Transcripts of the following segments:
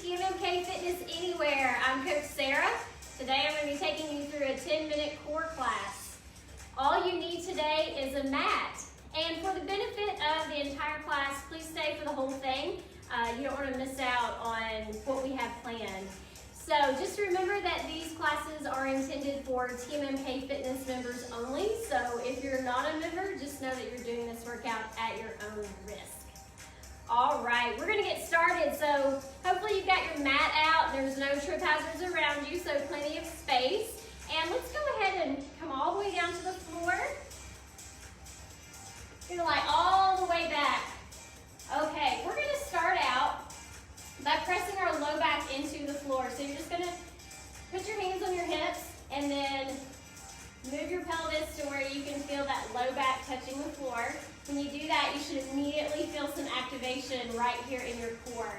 TMMK Fitness Anywhere. I'm Coach Sara. Today I'm going to be taking you through a 10-minute core class. All you need today is a mat. And for the benefit of the entire class, please stay for the whole thing. You don't want to miss out on what we have planned. So just remember that these classes are intended for TMMK Fitness members only. So if you're not a member, just know that you're doing this workout at your own risk. All right, we're gonna get started. So hopefully you've got your mat out. There's no trip hazards around you, so plenty of space. And let's go ahead and come all the way down to the floor. You're gonna lie all the way back. Okay, we're gonna start out by pressing our low back into the floor. So you're just gonna put your hands on your hips and then move your pelvis to where you can feel that low back touching the floor. When you do that, you should immediately feel some activation right here in your core.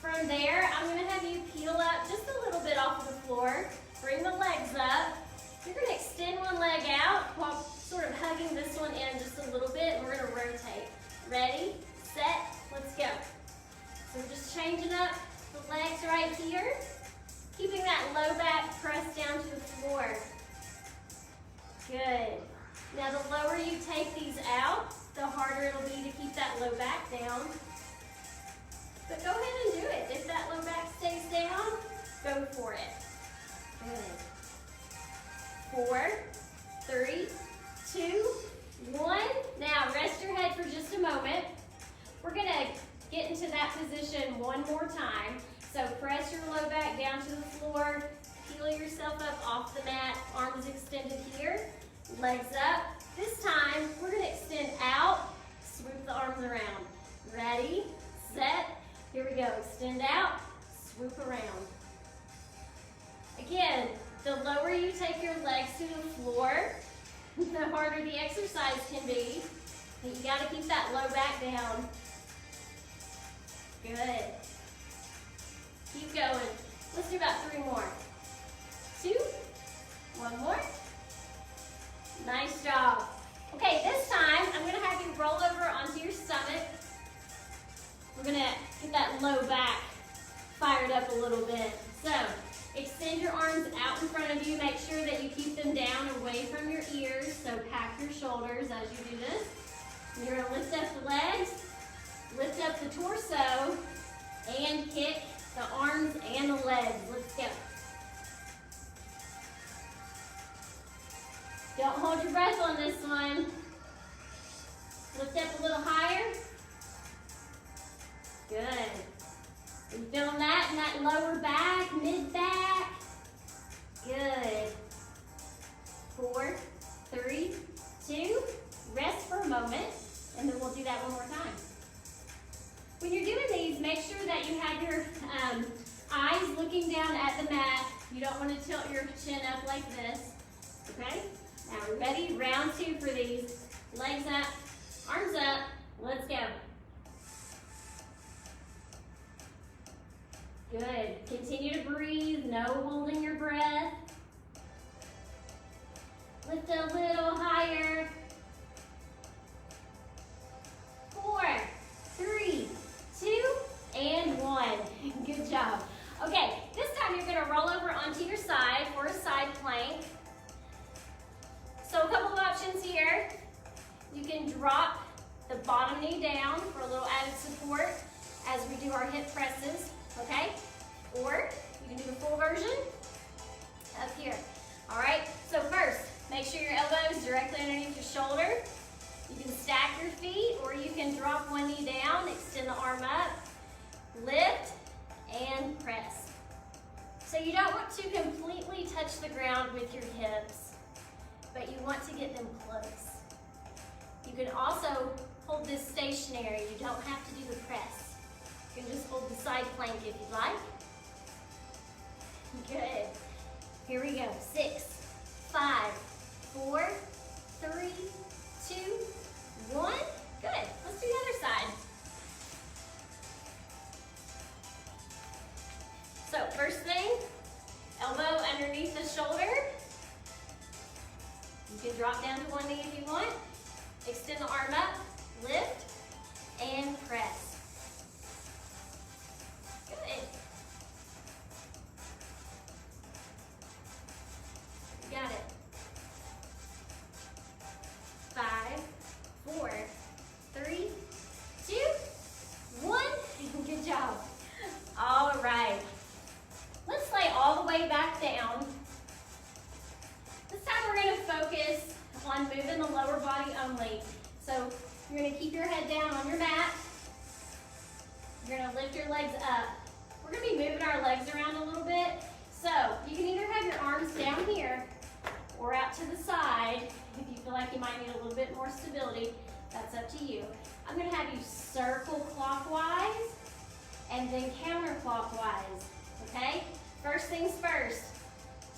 From there, I'm gonna have you peel up just a little bit off of the floor. Bring the legs up. You're gonna extend one leg out while sort of hugging this one in just a little bit, and we're gonna rotate. Ready, set, let's go. So we're just changing up the legs right here, keeping that low back pressed down to the floor. Good. Now the lower you take these out, the harder it'll be to keep that low back down. But go ahead and do it. If that low back stays down, go for it. Good. 4, 3, 2, 1. Now rest your head for just a moment. We're gonna get into that position one more time. So press your low back down to the floor, peel yourself up off the mat, arms extended here, legs up. This time, we're gonna extend out, swoop the arms around. Ready, set, here we go. Extend out, swoop around. Again, the lower you take your legs to the floor, the harder the exercise can be. But you gotta keep that low back down. Good. Keep going. Let's do about 3 more. 2, 1 more. Nice job. Okay, this time I'm gonna have you roll over onto your stomach. We're gonna get that low back fired up a little bit. So, extend your arms out in front of you. Make sure that you keep them down away from your ears. So pack your shoulders as you do this. And you're gonna lift up the legs, lift up the torso, and kick the arms and the legs. Let's go. Don't hold your breath on this one. Lift up a little higher. Good. Are you feeling that in that lower back, mid back? Good. 4, 3, 2, rest for a moment, and then we'll do that one more time. When you're doing these, make sure that you have your eyes looking down at the mat. You don't want to tilt your chin up like this, okay? Now we're ready, round 2 for these. Legs up, arms up, let's go. Good, continue to breathe, no holding your breath. Lift a little higher. 4, 3, 2, and 1. Good job. Okay, this time you're gonna roll over onto your side for a side plank. So a couple of options here. You can drop the bottom knee down for a little added support as we do our hip presses, okay? Or you can do the full version up here. All right, so first, make sure your elbow is directly underneath your shoulder. You can stack your feet or you can drop one knee down, extend the arm up, lift, and press. So you don't want to completely touch the ground with your hips, but you want to get them close. You can also hold this stationary. You don't have to do the press. You can just hold the side plank if you'd like. Good. Here we go. 6, 5, 4, 3, 2, 1. Good. Let's do the other side. So first thing, elbow underneath the shoulder. You can drop down to one knee if you want. Extend the arm up, lift, and press. Good. You're gonna lift your legs up. We're gonna be moving our legs around a little bit. So you can either have your arms down here or out to the side. If you feel like you might need a little bit more stability, that's up to you. I'm gonna have you circle clockwise and then counterclockwise, okay? First things first,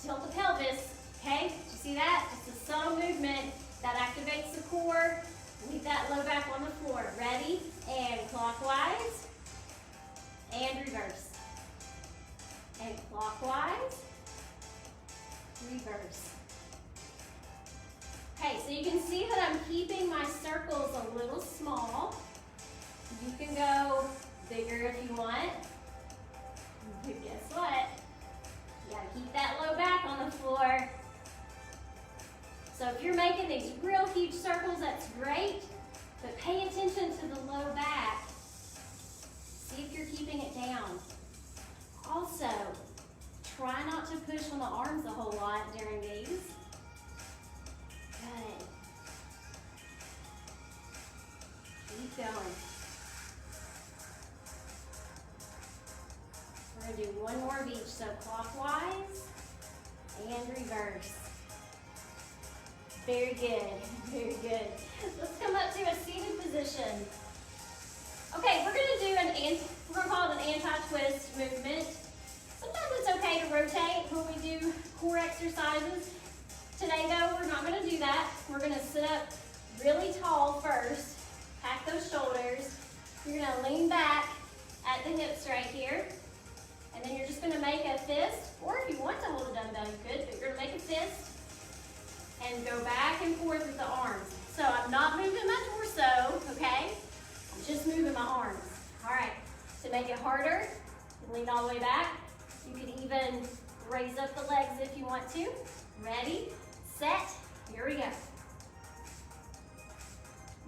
tilt the pelvis, okay? Did you see that? Just a subtle movement that activates the core. Leave that low back on the floor. Ready? And clockwise, and reverse. And clockwise, reverse. Okay, so you can see that I'm keeping my circles a little small. You can go bigger if you want. But guess what? You gotta keep that low back on the floor. So if you're making these real huge circles, that's great, but pay attention to the low back. See if you're keeping it down. Also, try not to push on the arms a whole lot during these. Good. Keep going. We're gonna do one more of each, so clockwise and reverse. Very good, very good. Let's come up to a seated position. Okay, we're gonna call it an anti-twist movement. Sometimes it's okay to rotate when we do core exercises. Today though, we're not gonna do that. We're gonna sit up really tall first, pack those shoulders. You're gonna lean back at the hips right here. And then you're just gonna make a fist, or if you want to hold a dumbbell, you could, but you're gonna make a fist and go back and forth with the arms. So I'm not moving my torso, okay? I'm just moving my arms. All right, to make it harder, lean all the way back. You can even raise up the legs if you want to. Ready, set, here we go.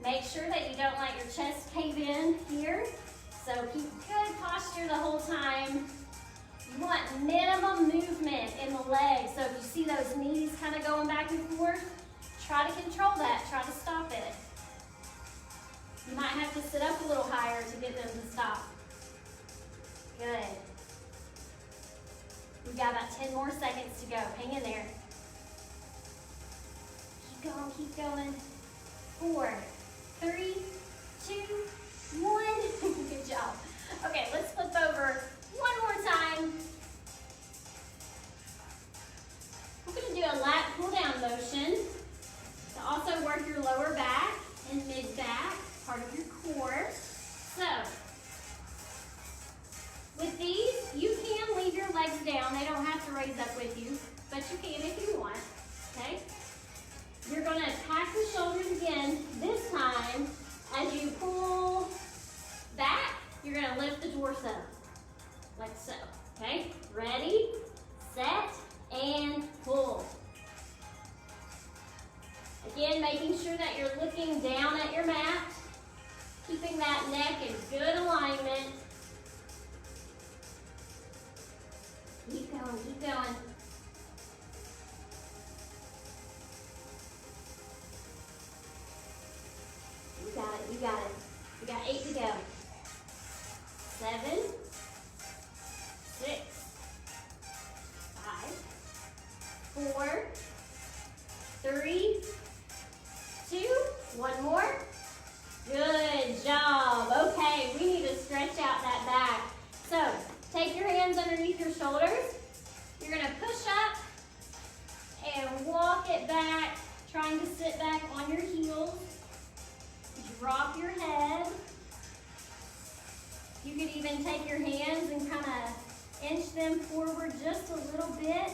Make sure that you don't let your chest cave in here. So keep good posture the whole time. You want minimum movement in the legs. So if you see those knees kind of going back and forth, try to control that, try to stop it. You might have to sit up a little higher to get them to stop. Good. We've got about 10 more seconds to go. Hang in there. Keep going, keep going. 4, 3, 2, 1. Good job. Okay, let's flip over one more time. We're going to do a lat pull down motion to also work your lower back and mid back, part of your core. So, with these, you can leave your legs down. They don't have to raise up with you, but you can if you want, okay? You're going to attack the shoulders again. This time, as you pull back, you're going to lift the torso, like so, okay? Ready, set, and pull. Again, making sure that you're looking down at your mat, keeping that neck in good alignment. Keep going, keep going. You got it, you got it. We got 8 to go. 7, 6, 5, 4, 3, 2, one more. Good job. Okay, we need to stretch out that back. So, take your hands underneath your shoulders. You're going to push up and walk it back, trying to sit back on your heels. Drop your head. You could even take your hands and kind of inch them forward just a little bit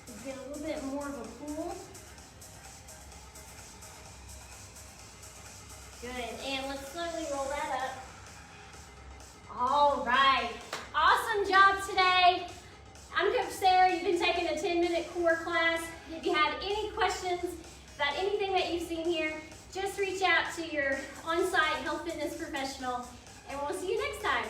to get a little bit more of a pull. Good, and let's slowly roll that up. All right, awesome job today. I'm Coach Sara. You've been taking a 10-minute core class. If you have any questions about anything that you've seen here, just reach out to your on-site health fitness professional, and we'll see you next time.